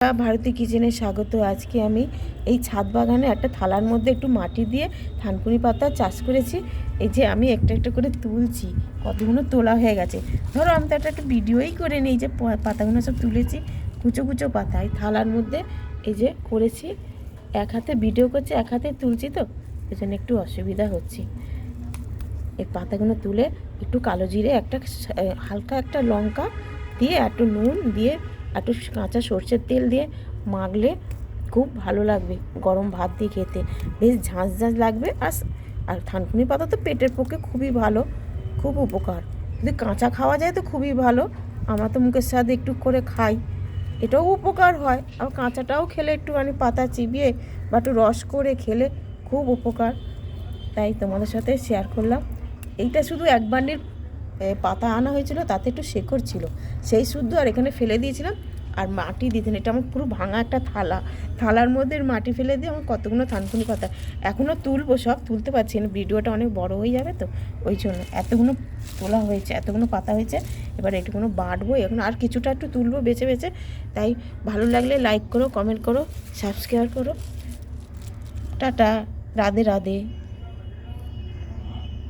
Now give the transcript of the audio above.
ভারতী কিচেনে স্বাগত। আজকে আমি এই ছাদ বাগানে একটা থালার মধ্যে একটু মাটি দিয়ে থানকুনি পাতা চাষ করেছি। এই যে আমি একটা একটা করে তুলছি, কতগুলো তোলা হয়ে গেছে। ধরো আমি তো একটা ভিডিওই করে নিই যে পাতাগুলো সব তুলেছি, কুচো কুচো পাতা এই থালার মধ্যে এই যে করেছি। এক হাতে ভিডিও করছি, এক হাতে তুলছি, তো এই জন্য একটু অসুবিধা হচ্ছে। এই পাতাগুলো তুলে একটু কালো জিরে, একটা হালকা একটা লঙ্কা দিয়ে, একটু নুন দিয়ে, একটু কাঁচা সর্ষের তেল দিয়ে মাখলে খুব ভালো লাগবে গরম ভাত দিয়ে খেতে। বেশ ঝাঁঝ ঝাঁঝ লাগবে। আর থানকুনি পাতা তো পেটের পক্ষে খুবই ভালো, খুব উপকার। যদি কাঁচা খাওয়া যায় তো খুবই ভালো। আমরা তো মুখের স্বাদে একটু করে খাই, এটাও উপকার হয়। আর কাঁচাটাও খেলে একটুখানি পাতা চিবিয়ে বা একটু রস করে খেলে খুব উপকার। তাই তোমাদের সাথে শেয়ার করলাম। এইটা শুধু এক বান্ডিল পাতা আনা হয়েছিল, তাতে একটু শেকড় ছিল, সেই শুদ্ধ আর এখানে ফেলে দিয়েছিলাম। আর মাটি দিতেন, এটা আমার পুরো ভাঙা একটা থালার মধ্যে মাটি ফেলে দিয়ে আমার কতগুলো থানকুনি পাতা এখনও তুলবো, সব তুলতে পারছি না, ভিডিওটা অনেক বড় হয়ে যাবে, তো ওই জন্য এতগুলো তোলা হয়েছে, এতগুলো পাতা হয়েছে। এবার এটুকুনো বাটবো, এখন আর কিছুটা একটু তুলবো বেছে বেছে। তাই ভালো লাগলে লাইক করো, কমেন্ট করো, সাবস্ক্রাইব করো। টাটা, রাধে রাধে।